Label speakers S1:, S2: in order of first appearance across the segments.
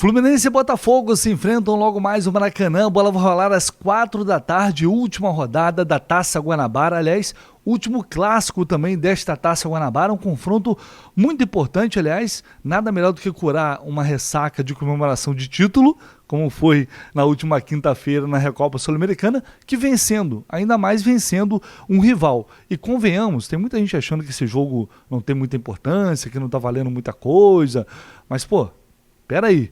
S1: Fluminense e Botafogo se enfrentam logo mais no Maracanã. A bola vai rolar às 4 da tarde, última rodada da Taça Guanabara. Aliás, último clássico também desta Taça Guanabara, um confronto muito importante, aliás, nada melhor do que curar uma ressaca de comemoração de título, como foi na última quinta-feira na Recopa Sul-Americana, que vencendo, ainda mais vencendo um rival. E convenhamos, tem muita gente achando que esse jogo não tem muita importância, que não tá valendo muita coisa, mas pô, peraí,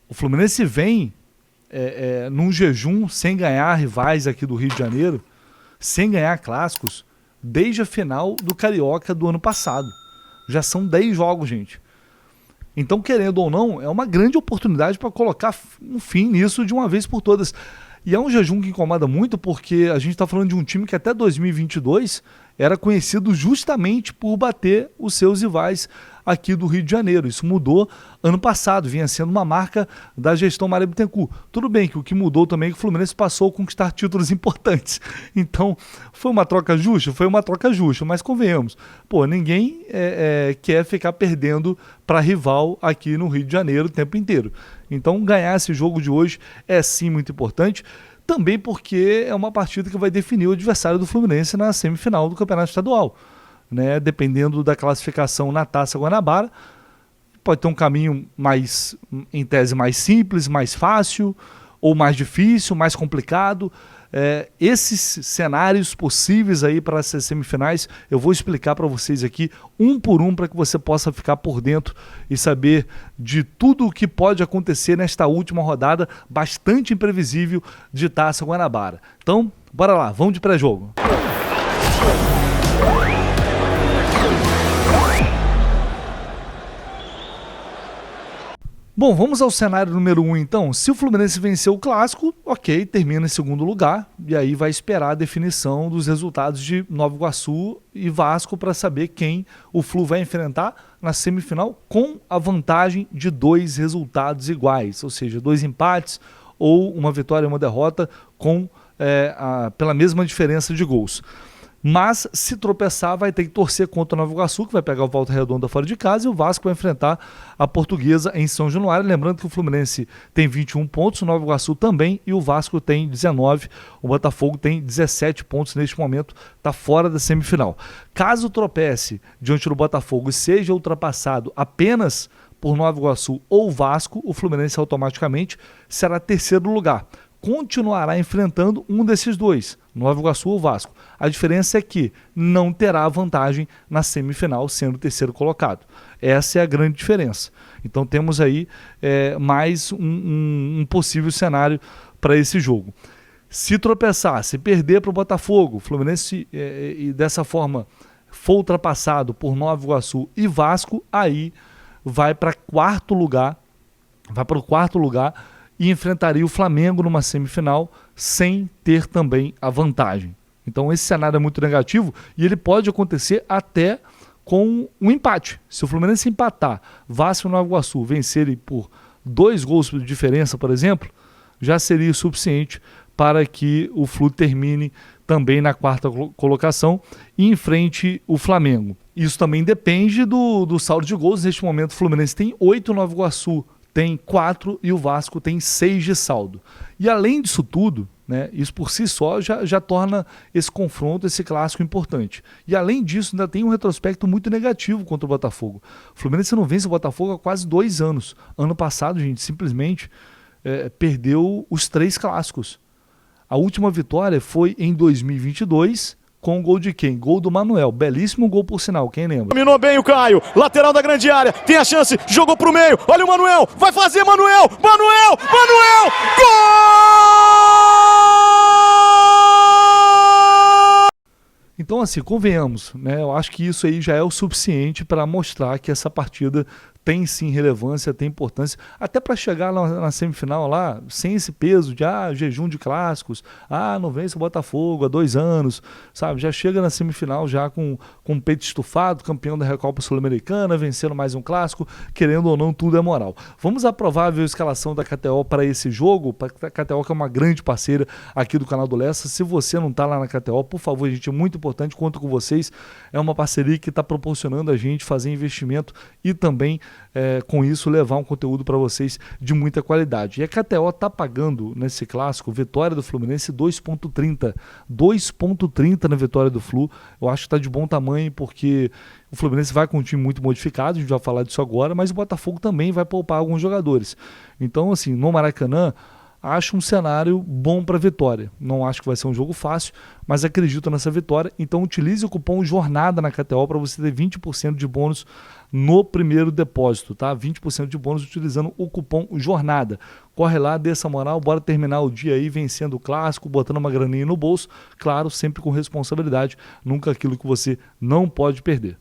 S1: o Fluminense vem num jejum sem ganhar rivais aqui do Rio de Janeiro, sem ganhar clássicos, desde a final do Carioca do ano passado. Já são 10 jogos, gente. Então, querendo ou não, é uma grande oportunidade para colocar um fim nisso de uma vez por todas. E é um jejum que incomoda muito porque a gente está falando de um time que até 2022 era conhecido justamente por bater os seus rivais aqui do Rio de Janeiro. Isso mudou ano passado, vinha sendo uma marca da gestão Mário Bittencourt. Tudo bem que o que mudou também é que o Fluminense passou a conquistar títulos importantes. Então, foi uma troca justa? Foi uma troca justa, mas convenhamos. Pô, ninguém quer ficar perdendo para rival aqui no Rio de Janeiro o tempo inteiro. Então, ganhar esse jogo de hoje é sim muito importante. Também porque é uma partida que vai definir o adversário do Fluminense na semifinal do Campeonato Estadual. Né? Dependendo da classificação na Taça Guanabara, pode ter um caminho mais, em tese, mais simples, mais fácil, ou mais difícil, mais complicado. Esses cenários possíveis aí para essas semifinais, eu vou explicar para vocês aqui, um por um, para que você possa ficar por dentro e saber de tudo o que pode acontecer nesta última rodada, bastante imprevisível de Taça Guanabara. Então, bora lá, vamos de pré-jogo. Bom, vamos ao cenário número 1 então. Se o Fluminense vencer o clássico, ok, termina em segundo lugar e aí vai esperar a definição dos resultados de Nova Iguaçu e Vasco para saber quem o Flu vai enfrentar na semifinal com a vantagem de 2 resultados iguais, ou seja, 2 empates ou uma vitória e uma derrota pela mesma diferença de gols. Mas, se tropeçar, vai ter que torcer contra o Nova Iguaçu, que vai pegar o Volta Redonda fora de casa, e o Vasco vai enfrentar a Portuguesa em São Januário. Lembrando que o Fluminense tem 21 pontos, o Nova Iguaçu também, e o Vasco tem 19. O Botafogo tem 17 pontos neste momento, está fora da semifinal. Caso tropece diante do Botafogo e seja ultrapassado apenas por Nova Iguaçu ou Vasco, o Fluminense automaticamente será terceiro lugar. Continuará enfrentando um desses dois, Nova Iguaçu ou Vasco. A diferença é que não terá vantagem na semifinal, sendo o terceiro colocado. Essa é a grande diferença. Então temos aí mais um possível cenário para esse jogo. Se tropeçar, se perder para o Botafogo, o Fluminense e dessa forma for ultrapassado por Nova Iguaçu e Vasco, aí vai para o quarto lugar e enfrentaria o Flamengo numa semifinal sem ter também a vantagem. Então esse cenário é muito negativo e ele pode acontecer até com um empate. Se o Fluminense empatar, Vasco e Nova Iguaçu vencerem por 2 gols de diferença, por exemplo, já seria suficiente para que o Flu termine também na quarta colocação e enfrente o Flamengo. Isso também depende do saldo de gols. Neste momento o Fluminense tem 8, Nova Iguaçu tem 4 e o Vasco tem 6 de saldo. E além disso tudo, né, isso por si só já torna esse confronto, esse clássico importante. E além disso, ainda tem um retrospecto muito negativo contra o Botafogo. O Fluminense não vence o Botafogo há quase 2 anos. Ano passado, gente, simplesmente perdeu os 3 clássicos. A última vitória foi em 2022, com o gol de quem? Gol do Manuel. Belíssimo gol, por sinal, quem lembra?
S2: Dominou bem o Caio, lateral da grande área, tem a chance, jogou pro meio, olha o Manuel, vai fazer Manuel, Manuel, gol!
S1: Então, assim, convenhamos, né? Eu acho que isso aí já é o suficiente para mostrar que essa partida tem sim relevância, tem importância, até para chegar na semifinal lá, sem esse peso de jejum de clássicos, não vence o Botafogo há 2 anos, sabe? Já chega na semifinal já com o peito estufado, campeão da Recopa Sul-Americana, vencendo mais um clássico, querendo ou não, tudo é moral. Vamos à provável escalação da KTO para esse jogo, a KTO que é uma grande parceira aqui do canal do Lessa. Se você não está lá na KTO, por favor, gente, é muito importante, conto com vocês, é uma parceria que está proporcionando a gente fazer investimento e também com isso, levar um conteúdo para vocês de muita qualidade. E a KTO está pagando nesse clássico, vitória do Fluminense 2,30. 2,30 na vitória do Flu. Eu acho que está de bom tamanho, porque o Fluminense vai com um time muito modificado, a gente vai falar disso agora, mas o Botafogo também vai poupar alguns jogadores. Então, assim, no Maracanã, acho um cenário bom para vitória. Não acho que vai ser um jogo fácil, mas acredito nessa vitória. Então utilize o cupom JORNADA na KTO para você ter 20% de bônus no primeiro depósito, tá? 20% de bônus utilizando o cupom JORNADA. Corre lá, dê essa moral, bora terminar o dia aí vencendo o clássico, botando uma graninha no bolso. Claro, sempre com responsabilidade, nunca aquilo que você não pode perder.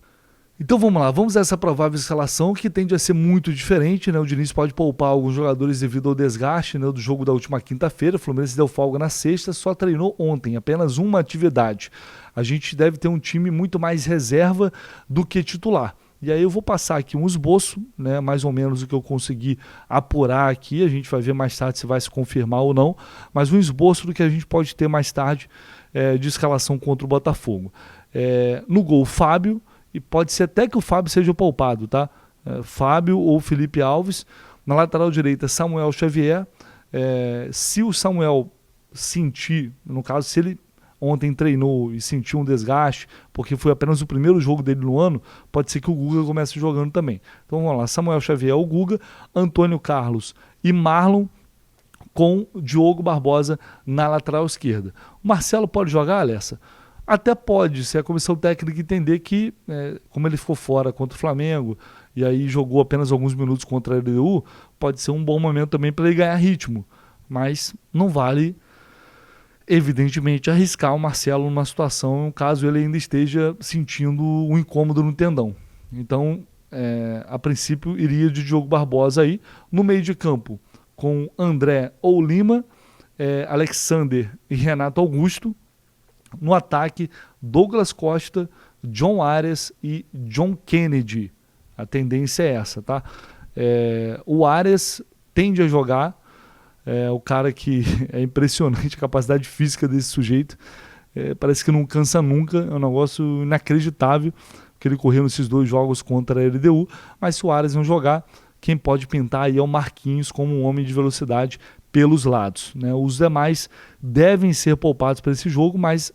S1: Então vamos lá, vamos a essa provável escalação que tende a ser muito diferente, né? O Diniz pode poupar alguns jogadores devido ao desgaste, né, do jogo da última quinta-feira. O Fluminense deu folga na sexta, só treinou ontem, apenas uma atividade. A gente deve ter um time muito mais reserva do que titular. E aí eu vou passar aqui um esboço, né, mais ou menos o que eu consegui apurar aqui. A gente vai ver mais tarde se vai se confirmar ou não, mas um esboço do que a gente pode ter mais tarde de escalação contra o Botafogo. No gol, Fábio. E pode ser até que o Fábio seja poupado, tá? Fábio ou Felipe Alves. Na lateral direita, Samuel Xavier. Se o Samuel sentir, no caso, se ele ontem treinou e sentiu um desgaste, porque foi apenas o primeiro jogo dele no ano, pode ser que o Guga comece jogando também. Então vamos lá, Samuel Xavier, o Guga, Antônio Carlos e Marlon, com Diogo Barbosa na lateral esquerda. O Marcelo pode jogar, Alessa? Até pode, se a comissão técnica entender que, como ele ficou fora contra o Flamengo e aí jogou apenas alguns minutos contra a LDU, pode ser um bom momento também para ele ganhar ritmo. Mas não vale, evidentemente, arriscar o Marcelo numa situação caso ele ainda esteja sentindo um incômodo no tendão. Então, a princípio, iria de Diogo Barbosa aí. No meio de campo, com André ou Lima, Alexander e Renato Augusto. No ataque, Douglas Costa, John Arias e John Kennedy. A tendência é essa, tá? O Arias tende a jogar, o cara que é impressionante a capacidade física desse sujeito. Parece que não cansa nunca, é um negócio inacreditável que ele correu nesses 2 jogos contra a LDU, mas se o Arias não jogar, quem pode pintar aí é o Marquinhos como um homem de velocidade pelos lados, né? Os demais devem ser poupados para esse jogo, mas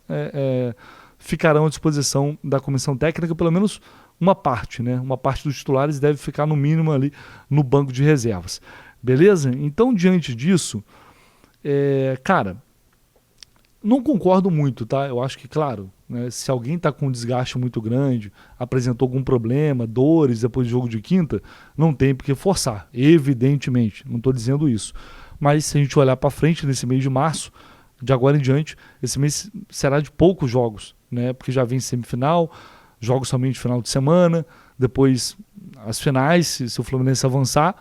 S1: ficarão à disposição da comissão técnica, pelo menos uma parte, né? Uma parte dos titulares deve ficar no mínimo ali no banco de reservas. Beleza? Então, diante disso, cara, não concordo muito, tá? Eu acho que, claro, né, se alguém está com um desgaste muito grande, apresentou algum problema, dores depois do jogo de quinta, não tem por que forçar, evidentemente, não estou dizendo isso. Mas se a gente olhar para frente nesse mês de março, de agora em diante, esse mês será de poucos jogos, né? Porque já vem semifinal, jogos somente final de semana, depois as finais, se o Fluminense avançar,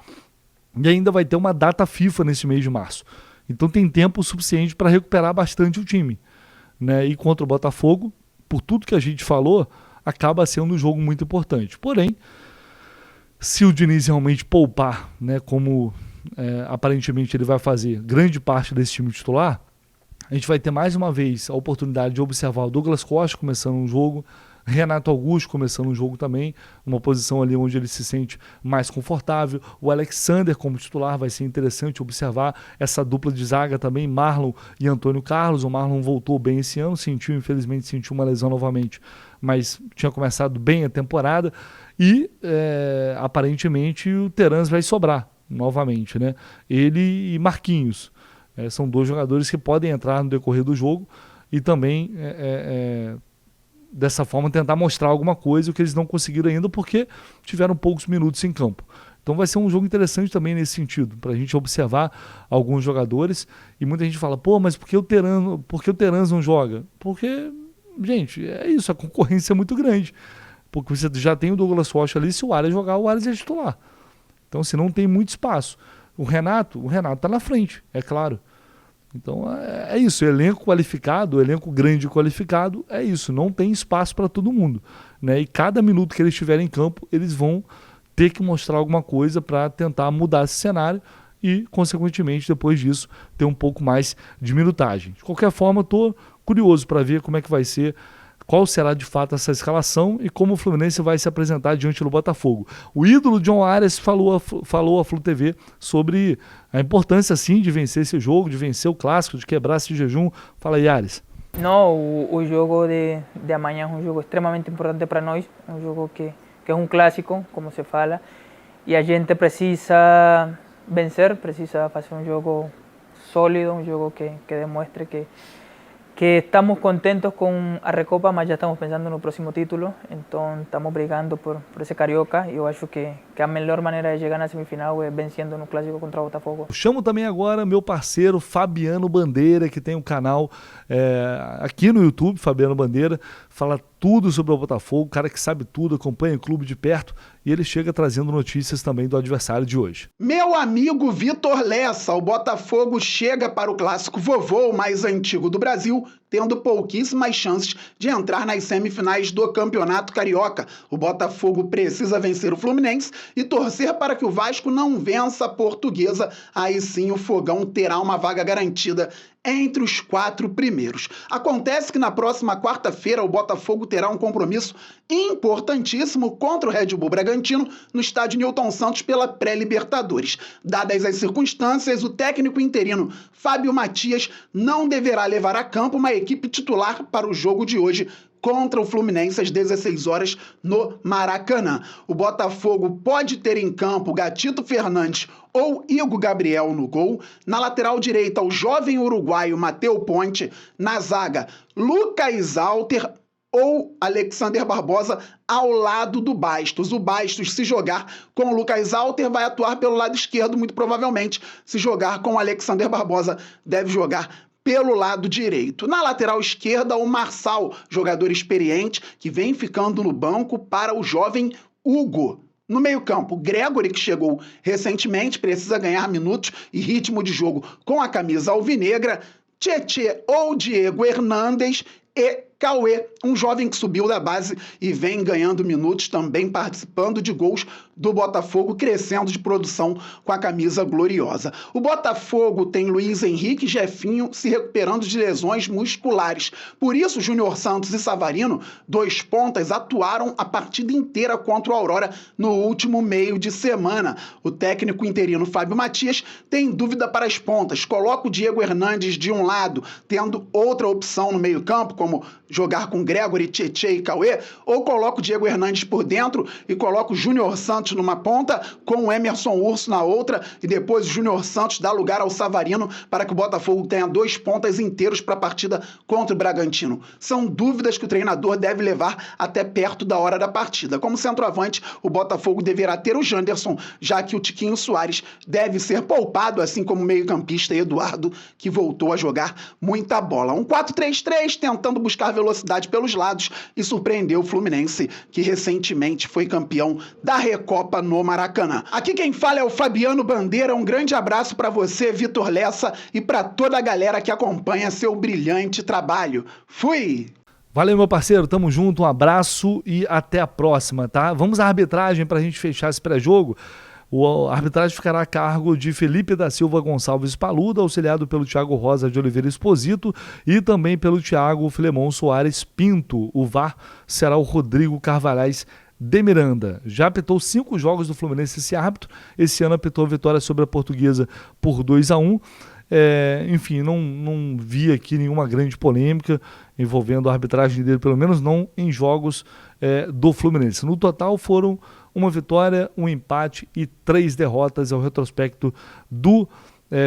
S1: e ainda vai ter uma data FIFA nesse mês de março. Então tem tempo suficiente para recuperar bastante o time, né? E contra o Botafogo, por tudo que a gente falou, acaba sendo um jogo muito importante. Porém, se o Diniz realmente poupar, né, como aparentemente ele vai fazer grande parte desse time titular, a gente vai ter mais uma vez a oportunidade de observar o Douglas Costa começando um jogo, Renato Augusto começando um jogo também, uma posição ali onde ele se sente mais confortável. O Alexander como titular, vai ser interessante observar essa dupla de zaga também, Marlon e Antônio Carlos. O Marlon voltou bem esse ano, infelizmente sentiu uma lesão novamente, mas tinha começado bem a temporada e aparentemente o Terans vai sobrar novamente, né? Ele e Marquinhos. São 2 jogadores que podem entrar no decorrer do jogo e também dessa forma tentar mostrar alguma coisa, o que eles não conseguiram ainda porque tiveram poucos minutos em campo. Então vai ser um jogo interessante também nesse sentido, para a gente observar alguns jogadores. E muita gente fala, pô, mas por que o Terans não joga? Porque, gente, é isso, a concorrência é muito grande. Porque você já tem o Douglas Costa ali, se o Arias jogar, o Arias é titular. Então, se não tem muito espaço. O Renato está na frente, é claro. Então, é isso. Elenco qualificado, elenco grande e qualificado, é isso. Não tem espaço para todo mundo, né? E cada minuto que eles estiverem em campo, eles vão ter que mostrar alguma coisa para tentar mudar esse cenário e, consequentemente, depois disso, ter um pouco mais de minutagem. De qualquer forma, estou curioso para ver como é que vai ser qual será de fato essa escalação e como o Fluminense vai se apresentar diante do Botafogo. O ídolo John Arias falou à Flu TV sobre a importância sim de vencer esse jogo, de vencer o clássico, de quebrar esse jejum. Fala aí, Arias.
S3: Não, o jogo de amanhã é um jogo extremamente importante para nós, um jogo que é um clássico, como se fala, e a gente precisa vencer, precisa fazer um jogo sólido, um jogo que demonstre que estamos contentos com a Recopa, mas já estamos pensando no próximo título, então estamos brigando por esse Carioca, e eu acho que a melhor maneira de chegar na semifinal é vencendo no clássico contra o Botafogo.
S1: Chamo também agora meu parceiro Fabiano Bandeira, que tem um canal aqui no YouTube, Fabiano Bandeira, fala tudo sobre o Botafogo, cara que sabe tudo, acompanha o clube de perto, e ele chega trazendo notícias também do adversário de hoje.
S4: Meu amigo Vitor Lessa, o Botafogo chega para o clássico vovô, o mais antigo do Brasil, tendo pouquíssimas chances de entrar nas semifinais do Campeonato Carioca. O Botafogo precisa vencer o Fluminense e torcer para que o Vasco não vença a Portuguesa. Aí sim o Fogão terá uma vaga garantida entre os 4 primeiros. Acontece que na próxima quarta-feira o Botafogo terá um compromisso importantíssimo contra o Red Bull Bragantino no estádio Newton Santos pela pré-Libertadores. Dadas as circunstâncias, o técnico interino Fábio Matias não deverá levar a campo uma equipe titular para o jogo de hoje contra o Fluminense às 16 horas no Maracanã. O Botafogo pode ter em campo Gatito Fernandes ou Igor Gabriel no gol. Na lateral direita, o jovem uruguaio Matheus Ponte. Na zaga, Lucas Alter ou Alexander Barbosa ao lado do Bastos. O Bastos, se jogar com o Lucas Alter, vai atuar pelo lado esquerdo, muito provavelmente. Se jogar com o Alexander Barbosa, deve jogar pelo lado direito. Na lateral esquerda, o Marçal, jogador experiente, que vem ficando no banco para o jovem Hugo. No meio-campo, Gregory, que chegou recentemente, precisa ganhar minutos e ritmo de jogo com a camisa alvinegra, Tietê ou Diego Hernandes e Cauê, um jovem que subiu da base e vem ganhando minutos, também participando de gols do Botafogo, crescendo de produção com a camisa gloriosa. O Botafogo tem Luiz Henrique e Jefinho se recuperando de lesões musculares. Por isso, Júnior Santos e Savarino, 2 pontas, atuaram a partida inteira contra o Aurora no último meio de semana. O técnico interino Fábio Matias tem dúvida para as pontas. Coloca o Diego Hernandes de um lado, tendo outra opção no meio-campo, como jogar com Gregory, Tietê e Cauê, ou coloca o Diego Hernandes por dentro e coloca o Júnior Santos numa ponta, com o Emerson Urso na outra, e depois o Júnior Santos dá lugar ao Savarino para que o Botafogo tenha 2 pontas inteiros para a partida contra o Bragantino. São dúvidas que o treinador deve levar até perto da hora da partida. Como centroavante, o Botafogo deverá ter o Janderson, já que o Tiquinho Soares deve ser poupado, assim como o meio-campista Eduardo, que voltou a jogar muita bola. Um 4-3-3, tentando buscar velocidade pelos lados e surpreendeu o Fluminense, que recentemente foi campeão da Recopa no Maracanã. Aqui quem fala é o Fabiano Bandeira. Um grande abraço para você, Vitor Lessa, e para toda a galera que acompanha seu brilhante trabalho. Fui!
S1: Valeu, meu parceiro, tamo junto, um abraço e até a próxima, tá? Vamos à arbitragem pra gente fechar esse pré-jogo. A arbitragem ficará a cargo de Felipe da Silva Gonçalves Paluda, auxiliado pelo Thiago Rosa de Oliveira Exposito e também pelo Thiago Filemon Soares Pinto. O VAR será o Rodrigo Carvalhais de Miranda. Já apitou 5 jogos do Fluminense esse árbitro. Esse ano apitou a vitória sobre a Portuguesa por 2-1. Enfim, não vi aqui nenhuma grande polêmica envolvendo a arbitragem dele, pelo menos não em jogos do Fluminense. No total foram uma vitória, um empate e 3 derrotas. É o retrospecto do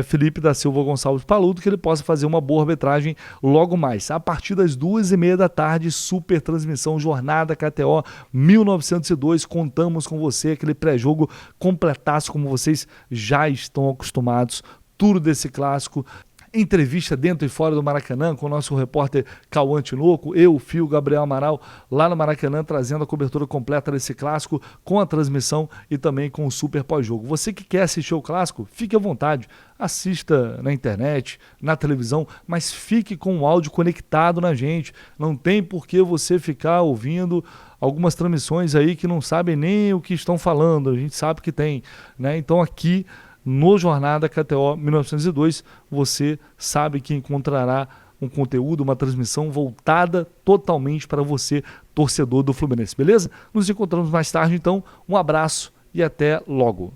S1: Felipe da Silva Gonçalves Paludo, que ele possa fazer uma boa arbitragem logo mais. A partir das 2h30 da tarde, super transmissão, Jornada KTO 1902. Contamos com você, aquele pré-jogo completaço, como vocês já estão acostumados. Tudo desse clássico. Entrevista dentro e fora do Maracanã com o nosso repórter Cauã Tinoco, eu, Fio, Gabriel Amaral, lá no Maracanã, trazendo a cobertura completa desse clássico, com a transmissão e também com o super pós-jogo. Você que quer assistir o clássico, fique à vontade, assista na internet, na televisão, mas fique com o áudio conectado na gente. Não tem por que você ficar ouvindo algumas transmissões aí que não sabem nem o que estão falando, a gente sabe que tem, né? Então aqui no Jornada KTO 1902, você sabe que encontrará um conteúdo, uma transmissão voltada totalmente para você, torcedor do Fluminense, beleza? Nos encontramos mais tarde, então. Um abraço e até logo.